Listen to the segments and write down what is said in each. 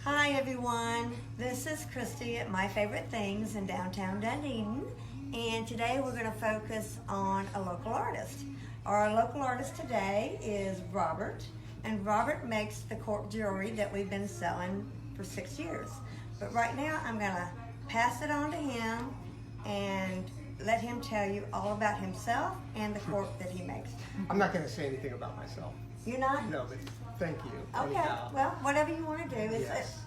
Hi everyone, this is Christy at My Favorite Things in Downtown Dunedin, and today we're going to focus on a local artist. Our local artist today is Robert, and Robert makes the cork jewelry that we've been selling for 6 years. But right now I'm going to pass it on to him and let him tell you all about himself and the cork that he makes. I'm not going to say anything about myself. You're not? No, but thank you. Okay, Anyhow. well, whatever you want to do. Yes.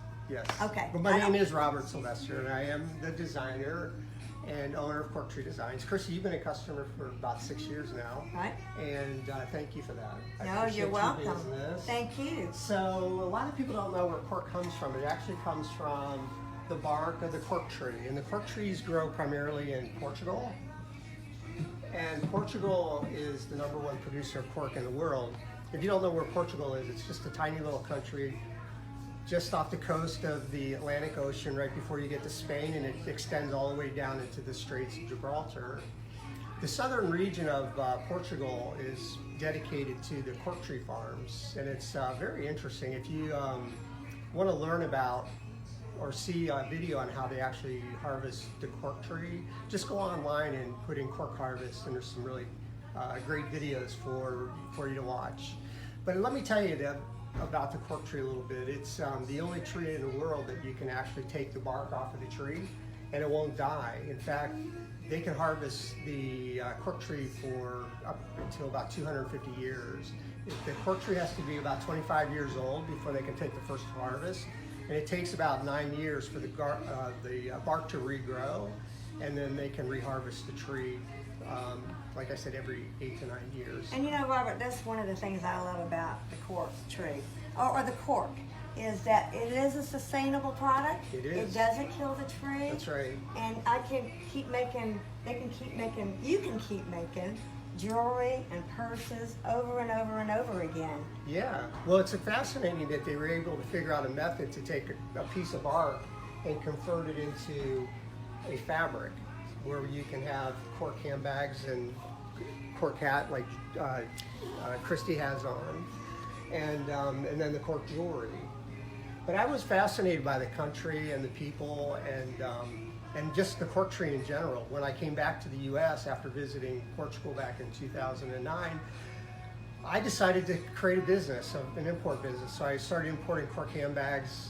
Okay. But my name is Robert Sylvester, and I am the designer and owner of Cork Tree Designs. Chrissy, you've been a customer for about 6 years now. Right. And thank you for that. No, you're welcome. Thank you. So a lot of people don't know where cork comes from. It actually comes from the bark of the cork tree. And the cork trees grow primarily in Portugal. And Portugal is the #1 producer of cork in the world. If you don't know where Portugal is, it's just a tiny little country just off the coast of the Atlantic Ocean right before you get to Spain, and it extends all the way down into the Straits of Gibraltar. The southern region of Portugal is dedicated to the cork tree farms, and it's very interesting. If you want to learn about or see a video on how they actually harvest the cork tree, just go online and put in cork harvest, and there's some really great videos for you to watch. But let me tell you about the cork tree a little bit. It's the only tree in the world that you can actually take the bark off of the tree and it won't die. In fact, they can harvest the cork tree for up until about 250 years. The cork tree has to be about 25 years old before they can take the first harvest. And it takes about 9 years for the bark to regrow, and then they can reharvest the tree, like I said, every 8 to 9 years. And you know, Robert, that's one of the things I love about the cork tree, or the cork, is that it is a sustainable product. It is. It doesn't kill the tree. That's right. And I can keep making, you can keep making jewelry and purses over and over and over again. Yeah, well, it's fascinating that they were able to figure out a method to take a piece of bark and convert it into a fabric where you can have cork handbags and cork hat like Christy has on, and then the cork jewelry. But I was fascinated by the country and the people and just the cork tree in general. When I came back to the U.S. after visiting Portugal back in 2009, I decided to create a business, an import business. So I started importing cork handbags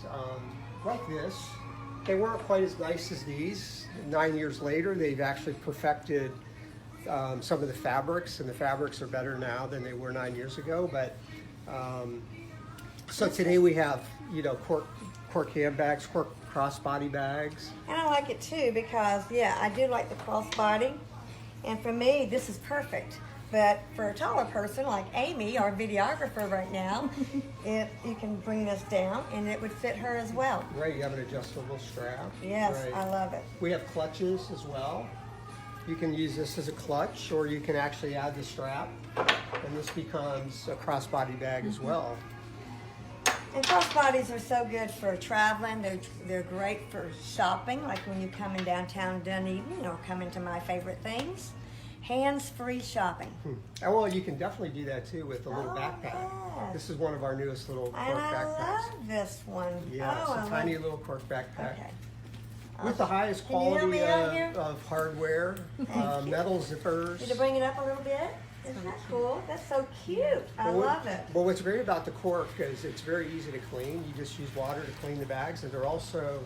like this. They weren't quite as nice as these. 9 years later, they've actually perfected some of the fabrics, and the fabrics are better now than they were 9 years ago. But so today we have, you know, cork handbags, cork crossbody bags. And I like it too because, yeah, I do like the crossbody. And for me, this is perfect. But for a taller person like Amy, our videographer right now, you can bring this down and it would fit her as well. Right, you have an adjustable strap. Yes, right. I love it. We have clutches as well. You can use this as a clutch, or you can actually add the strap, and this becomes a crossbody bag as well. And crossbodies are so good for traveling. They're great for shopping, like when you come in downtown Dunedin or come into My Favorite Things. Hands-free shopping. Oh, well, you can definitely do that too with a little backpack. Yes. This is one of our newest little cork And backpacks. I love this one. Yeah, Oh, it's a tiny little cork backpack. Okay. With the highest Can you help quality me out here? of hardware, metal zippers. Did you bring it up a little bit? Isn't that cool? That's so cute. I love it. Well, what's great about the cork is it's very easy to clean. You just use water to clean the bags, and they're also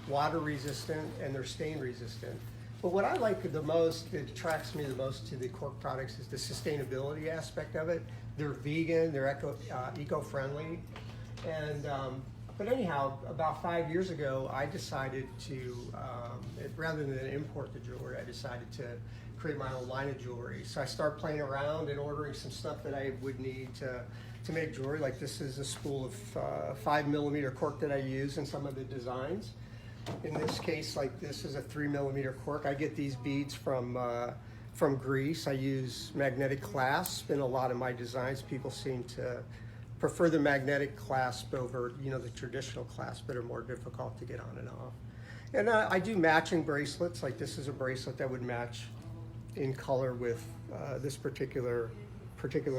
water resistant and they're stain resistant. But what I like the most, that attracts me the most to the cork products, is the sustainability aspect of it. They're vegan, they're eco-friendly, and but anyhow, about 5 years ago, I decided to, rather than import the jewelry, I decided to create my own line of jewelry. So I started playing around and ordering some stuff that I would need to make jewelry. Like this is a spool of 5mm cork that I use in some of the designs. In this case, like this is a 3mm cork. I get these beads from Greece. I use magnetic clasp in a lot of my designs. People seem to prefer the magnetic clasp over, you know, the traditional clasp that are more difficult to get on and off. And I do matching bracelets. Like this is a bracelet that would match in color with this particular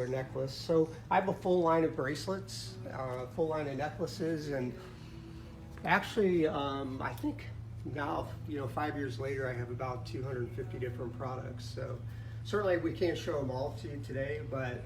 necklace. So I have a full line of bracelets, full line of necklaces, and Actually, I think now, 5 years later, I have about 250 different products. So certainly we can't show them all to you today, but